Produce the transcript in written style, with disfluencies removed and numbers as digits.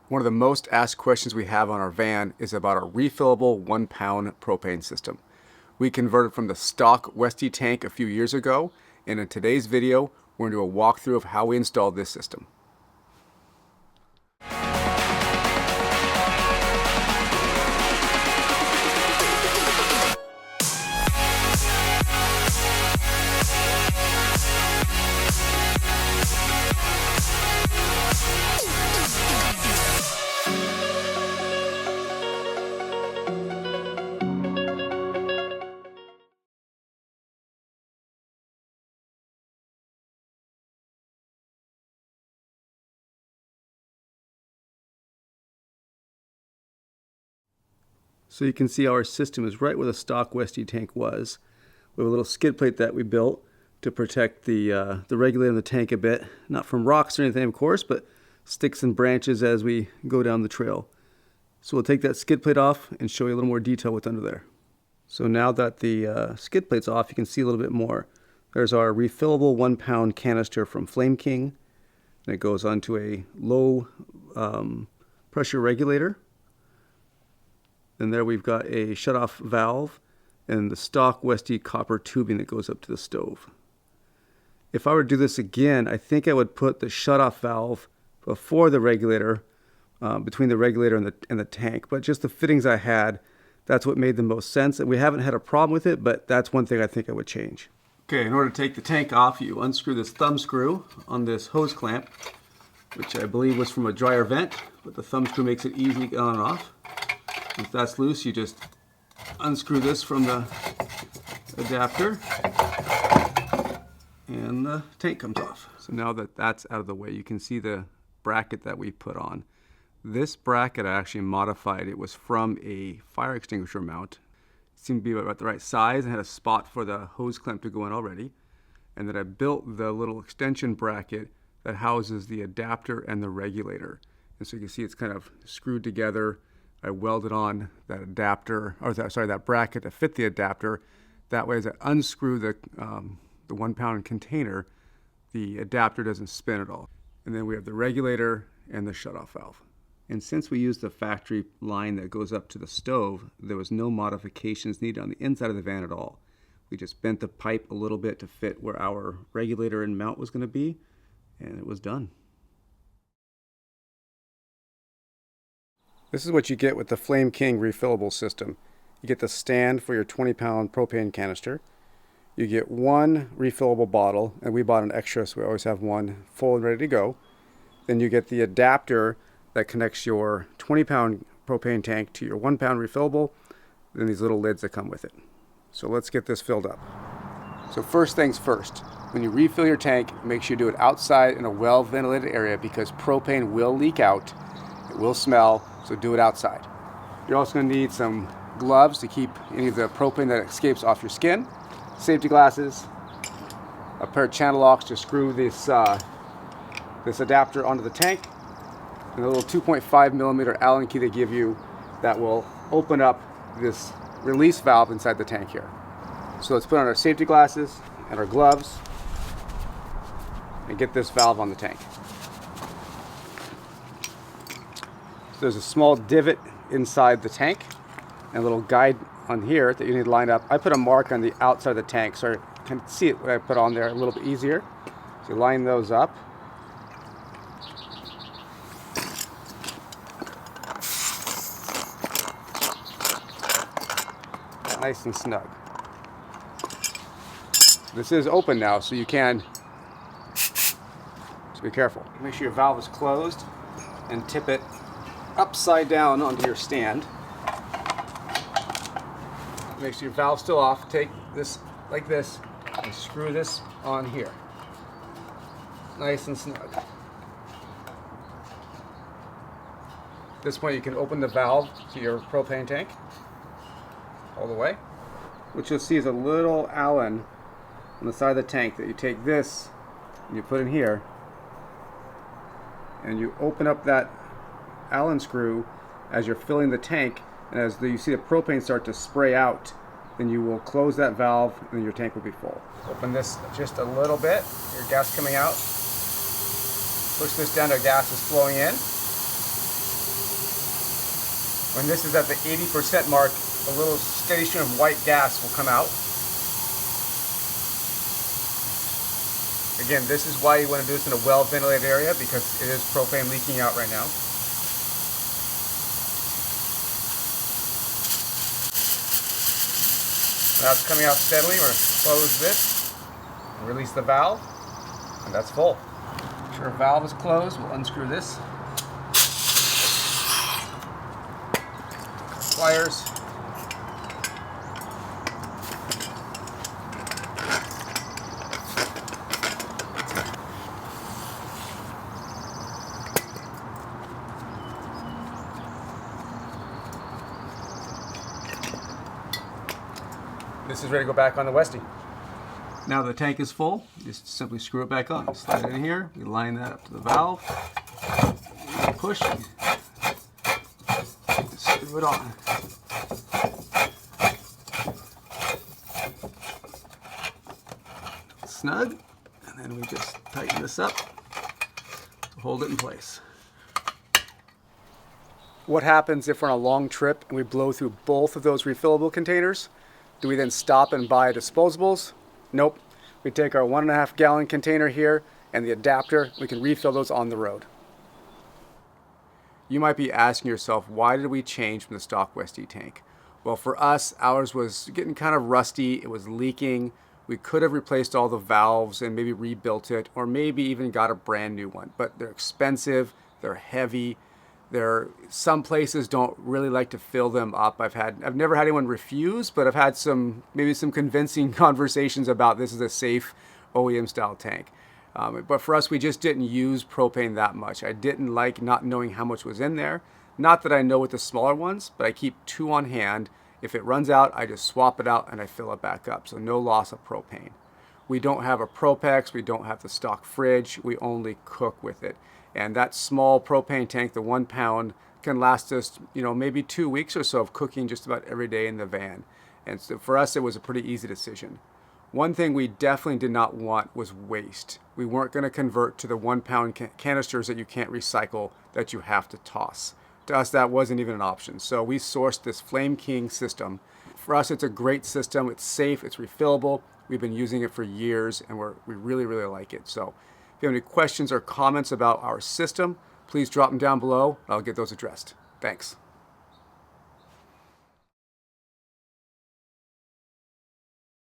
One of the most asked questions we have on our van is about our refillable 1-pound propane system. We converted from the stock Westy tank a few years ago, and in today's video, we're going to do a walkthrough of how we installed this system. So you can see our system is right where the stock Westy tank was. We have a little skid plate that we built to protect the regulator in the tank a bit. Not from rocks or anything, of course, but sticks and branches as we go down the trail. So we'll take that skid plate off and show you a little more detail what's under there. So now that the skid plate's off, you can see a little bit more. There's our refillable 1-pound canister from Flame King. And it goes onto a low pressure regulator. And there we've got a shut-off valve and the stock Westy copper tubing that goes up to the stove. If I were to do this again, I think I would put the shut-off valve before the regulator, between the regulator and the tank. But just the fittings I had, that's what made the most sense. And we haven't had a problem with it, but that's one thing I think I would change. Okay, in order to take the tank off, you unscrew this thumb screw on this hose clamp, which I believe was from a dryer vent, but the thumb screw makes it easy to get on and off. If that's loose, you just unscrew this from the adapter and the tank comes off. So now that that's out of the way, you can see the bracket that we put on. This bracket I actually modified. It was from a fire extinguisher mount. It seemed to be about the right size and had a spot for the hose clamp to go in already. And then I built the little extension bracket that houses the adapter and the regulator. And so you can see it's kind of screwed together. I welded on that adapter, or that bracket to fit the adapter. That way, as I unscrew the 1-pound container, the adapter doesn't spin at all. And then we have the regulator and the shutoff valve. And since we used the factory line that goes up to the stove, there was no modifications needed on the inside of the van at all. We just bent the pipe a little bit to fit where our regulator and mount was going to be, and it was done. This is what you get with the Flame King refillable system. You get the stand for your 20-pound propane canister. You get one refillable bottle, and we bought an extra, so we always have one full and ready to go. Then you get the adapter that connects your 20-pound propane tank to your 1-pound refillable, then these little lids that come with it. So let's get this filled up. So first things first, when you refill your tank, make sure you do it outside in a well-ventilated area because propane will leak out, it will smell, so do it outside. You're also going to need some gloves to keep any of the propane that escapes off your skin, safety glasses, a pair of channel locks to screw this adapter onto the tank, and a little 2.5 millimeter Allen key they give you that will open up this release valve inside the tank here. So let's put on our safety glasses and our gloves and get this valve on the tank. There's a small divot inside the tank and a little guide on here that you need to line up. I put a mark on the outside of the tank so you can see it when I put on there a little bit easier. So you line those up. Nice and snug. This is open now, so you can, so be careful. Make sure your valve is closed and tip it upside down onto your stand. Make sure your valve's still off. Take this like this and screw this on here. Nice and snug. At this point you can open the valve to your propane tank all the way. What you'll see is a little Allen on the side of the tank that you take this and you put in here and you open up that Allen screw as you're filling the tank, and as you see the propane start to spray out, then you will close that valve and your tank will be full. Open this just a little bit, your gas coming out. Push this down, the gas is flowing in. When this is at the 80% mark, a little steady stream of white gas will come out. Again, this is why you want to do this in a well-ventilated area, because it is propane leaking out right now. Now it's coming out steadily. We're going to close this and release the valve, and that's full. After our valve is closed, we'll unscrew this. Pliers. This is ready to go back on the Westy. Now the tank is full, just simply screw it back on. Slide it in here, we line that up to the valve, push, screw it on. Snug, and then we just tighten this up to hold it in place. What happens if we're on a long trip and we blow through both of those refillable containers? Do we then stop and buy disposables? Nope. We take our 1.5 gallon container here and the adapter. We can refill those on the road. You might be asking yourself, why did we change from the stock Westy tank? Well, for us, ours was getting kind of rusty. It was leaking. We could have replaced all the valves and maybe rebuilt it, or maybe even got a brand new one. But they're expensive, they're heavy. Some places don't really like to fill them up. I've never had anyone refuse, but I've had maybe some convincing conversations about this is a safe OEM style tank. But for us, we just didn't use propane that much. I didn't like not knowing how much was in there. Not that I know with the smaller ones, but I keep 2 on hand. If it runs out, I just swap it out and I fill it back up. So no loss of propane. We don't have a Propex. We don't have the stock fridge. We only cook with it. And that small propane tank, the 1 pound, can last us, maybe 2 weeks or so of cooking just about every day in the van. And so for us, it was a pretty easy decision. One thing we definitely did not want was waste. We weren't going to convert to the 1 pound canisters that you can't recycle, that you have to toss. To us, that wasn't even an option. So we sourced this Flame King system. For us, it's a great system. It's safe, it's refillable. We've been using it for years, and we really, really like it. So if you have any questions or comments about our system, please drop them down below. I'll get those addressed. Thanks.